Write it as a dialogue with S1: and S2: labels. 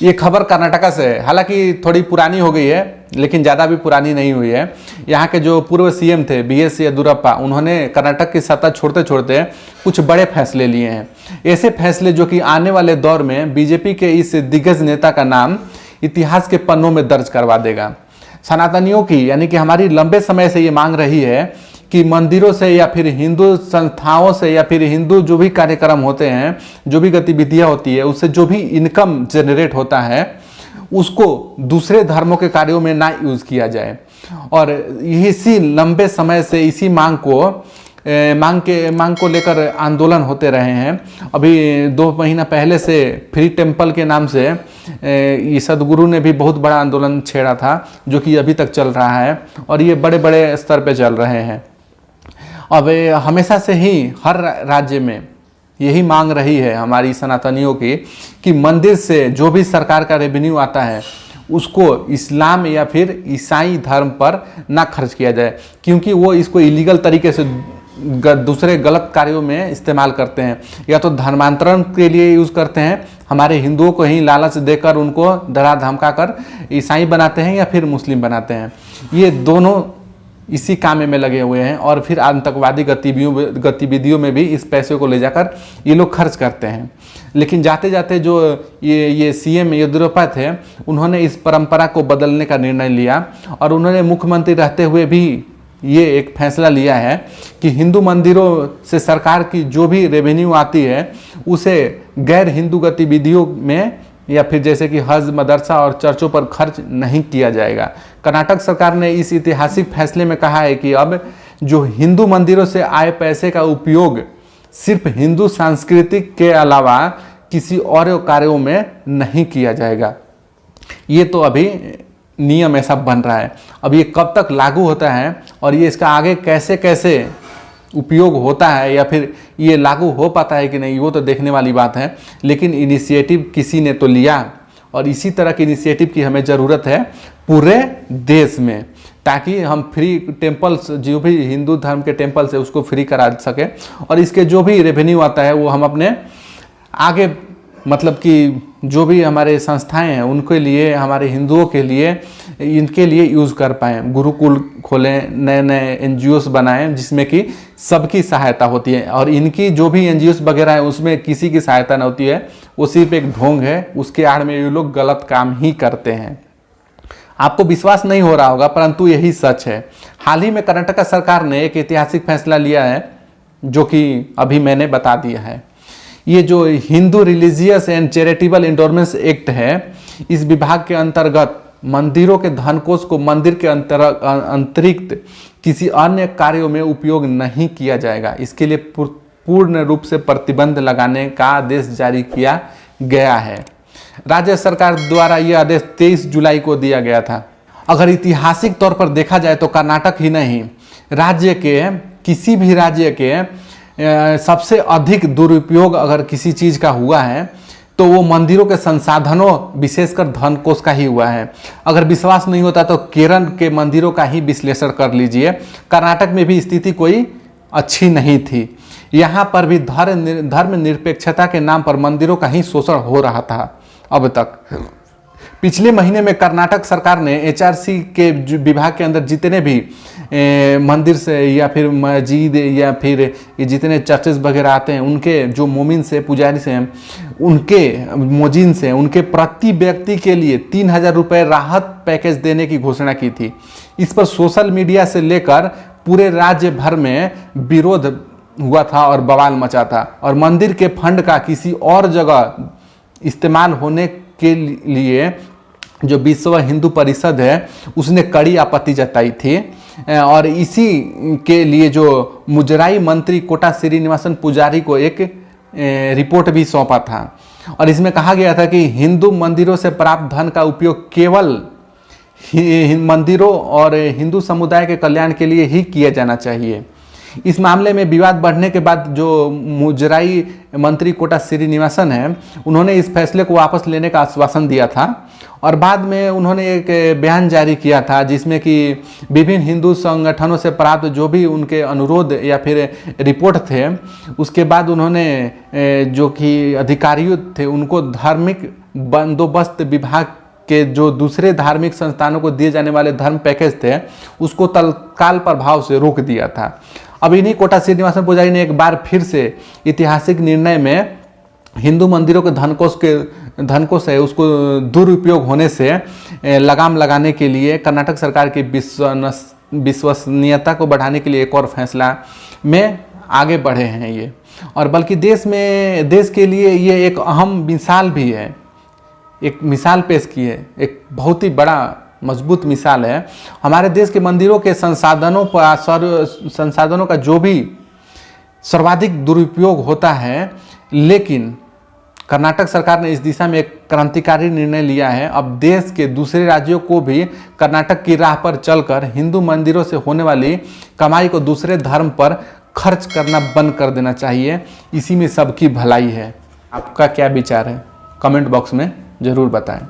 S1: ये खबर कर्नाटका से है, हालांकि थोड़ी पुरानी हो गई है लेकिन ज़्यादा भी पुरानी नहीं हुई है। यहाँ के जो पूर्व सीएम थे BS येदियुरप्पा, उन्होंने कर्नाटक की सत्ता छोड़ते छोड़ते कुछ बड़े फैसले लिए हैं। ऐसे फैसले जो कि आने वाले दौर में बीजेपी के इस दिग्गज नेता का नाम इतिहास के पन्नों में दर्ज करवा देगा। सनातनियों की यानी कि हमारी लंबे समय से ये मांग रही है कि मंदिरों से या फिर हिंदू संस्थाओं से या फिर हिंदू जो भी कार्यक्रम होते हैं, जो भी गतिविधियां होती है, उससे जो भी इनकम जनरेट होता है उसको दूसरे धर्मों के कार्यों में ना यूज़ किया जाए। और इसी लंबे समय से इसी मांग को लेकर आंदोलन होते रहे हैं। अभी 2 महीना पहले से फ्री टेम्पल के नाम से ये सदगुरु ने भी बहुत बड़ा आंदोलन छेड़ा था, जो कि अभी तक चल रहा है और ये बड़े बड़े स्तर पे चल रहे हैं। अब हमेशा से ही हर राज्य में यही मांग रही है हमारी सनातनियों की कि मंदिर से जो भी सरकार का रेवेन्यू आता है उसको इस्लाम या फिर ईसाई धर्म पर ना खर्च किया जाए, क्योंकि वो इसको इलीगल तरीके से दूसरे गलत कार्यों में इस्तेमाल करते हैं। या तो धर्मांतरण के लिए यूज़ करते हैं, हमारे हिंदुओं को ही लालच देकर उनको डरा धमका कर ईसाई बनाते हैं या फिर मुस्लिम बनाते हैं। ये दोनों इसी काम में लगे हुए हैं और फिर आतंकवादी गतिविधियों में भी इस पैसे को ले जाकर ये लोग खर्च करते हैं। लेकिन जाते जाते जो ये सीएम येदियुरप्पा थे, उन्होंने इस परंपरा को बदलने का निर्णय लिया और उन्होंने मुख्यमंत्री रहते हुए भी ये एक फैसला लिया है कि हिंदू मंदिरों से सरकार की जो भी रेवेन्यू आती है उसे गैर हिंदू गतिविधियों में या फिर जैसे कि हज, मदरसा और चर्चों पर खर्च नहीं किया जाएगा। कर्नाटक सरकार ने इस ऐतिहासिक फैसले में कहा है कि अब जो हिंदू मंदिरों से आए पैसे का उपयोग सिर्फ हिंदू सांस्कृतिक के अलावा किसी और कार्यों में नहीं किया जाएगा। ये तो अभी नियम ऐसा बन रहा है। अब ये कब तक लागू होता है और ये इसका आगे कैसे कैसे उपयोग होता है या फिर ये लागू हो पाता है कि नहीं, वो तो देखने वाली बात है। लेकिन इनिशिएटिव किसी ने तो लिया और इसी तरह की इनिशिएटिव की हमें ज़रूरत है पूरे देश में, ताकि हम फ्री टेम्पल्स जो भी हिंदू धर्म के टेम्पल्स है उसको फ्री करा सके और इसके जो भी रेवेन्यू आता है वो हम अपने आगे मतलब कि जो भी हमारे संस्थाएं हैं उनके लिए, हमारे हिंदुओं के लिए, इनके लिए यूज़ कर पाएँ। गुरुकुल खोलें, नए नए NGOs बनाएं जिसमें कि सबकी सहायता होती है और इनकी जो भी NGOs वगैरह है उसमें किसी की सहायता न होती है, वो सिर्फ एक ढोंग है, उसके आड़ में ये लोग गलत काम ही करते हैं। आपको विश्वास नहीं हो रहा होगा परंतु यही सच है। हाल ही में कर्नाटक सरकार ने एक ऐतिहासिक फैसला लिया है जो कि अभी मैंने बता दिया है। ये जो Hindu religious and charitable endowments act है, इस विभाग के अंतर्गत मंदिरों के धनकोष को मंदिर के अंतरिक्त किसी अन्य कार्यों में उपयोग नहीं किया जाएगा। इसके लिए पूर्ण रूप से प्रतिबंध लगाने का आदेश जारी किया गया है। राज्य सरकार द्वारा यह आदेश 23 जुलाई को दिया गया था। अगर ऐतिहासिक तौर पर देखा जाए तो कर्नाटक ही नहीं, राज्य के किसी भी राज्य के सबसे अधिक दुरुपयोग अगर किसी चीज़ का हुआ है तो वो मंदिरों के संसाधनों विशेषकर धन कोष का ही हुआ है। अगर विश्वास नहीं होता तो केरल के मंदिरों का ही विश्लेषण कर लीजिए। कर्नाटक में भी स्थिति कोई अच्छी नहीं थी। यहाँ पर भी धर्म निरपेक्षता के नाम पर मंदिरों का ही शोषण हो रहा था अब तक। पिछले महीने में कर्नाटक सरकार ने HRC के विभाग के अंदर जितने भी मंदिर से या फिर मस्जिद या फिर जितने चर्चेस वगैरह आते हैं उनके जो मोमिन से, पुजारी से, उनके मोजिन से, उनके प्रति व्यक्ति के लिए 3000 रुपये राहत पैकेज देने की घोषणा की थी। इस पर सोशल मीडिया से लेकर पूरे राज्य भर में विरोध हुआ था और बवाल मचा था और मंदिर के फंड का किसी और जगह इस्तेमाल होने के लिए जो विश्व हिंदू परिषद है उसने कड़ी आपत्ति जताई थी और इसी के लिए जो मुजराई मंत्री कोटा श्रीनिवासन पुजारी को एक रिपोर्ट भी सौंपा था और इसमें कहा गया था कि हिंदू मंदिरों से प्राप्त धन का उपयोग केवल मंदिरों और हिंदू समुदाय के कल्याण के लिए ही किया जाना चाहिए। इस मामले में विवाद बढ़ने के बाद जो मुजराई मंत्री कोटा श्रीनिवासन है उन्होंने इस फैसले को वापस लेने का आश्वासन दिया था और बाद में उन्होंने एक बयान जारी किया था जिसमें कि विभिन्न हिंदू संगठनों से प्राप्त जो भी उनके अनुरोध या फिर रिपोर्ट थे उसके बाद उन्होंने जो कि अधिकारियों थे उनको धार्मिक बंदोबस्त विभाग के जो दूसरे धार्मिक संस्थानों को दिए जाने वाले धर्म पैकेज थे उसको तत्काल प्रभाव से रोक दिया था। अब इन्हीं कोटा श्रीनिवासन पुजारी ने एक बार फिर से ऐतिहासिक निर्णय में हिंदू मंदिरों के धनकोष है उसको दुरुपयोग होने से लगाम लगाने के लिए कर्नाटक सरकार की विश्वसनीयता को बढ़ाने के लिए एक और फैसला में आगे बढ़े हैं ये, और बल्कि देश के लिए ये एक अहम मिसाल भी है, एक मिसाल पेश की है, एक बहुत ही बड़ा मजबूत मिसाल है। हमारे देश के मंदिरों के संसाधनों का जो भी सर्वाधिक दुरुपयोग होता है, लेकिन कर्नाटक सरकार ने इस दिशा में एक क्रांतिकारी निर्णय लिया है। अब देश के दूसरे राज्यों को भी कर्नाटक की राह पर चलकर हिंदू मंदिरों से होने वाली कमाई को दूसरे धर्म पर खर्च करना बंद कर देना चाहिए। इसी में सबकी भलाई है। आपका क्या विचार है? कमेंट बॉक्स में ज़रूर बताएं।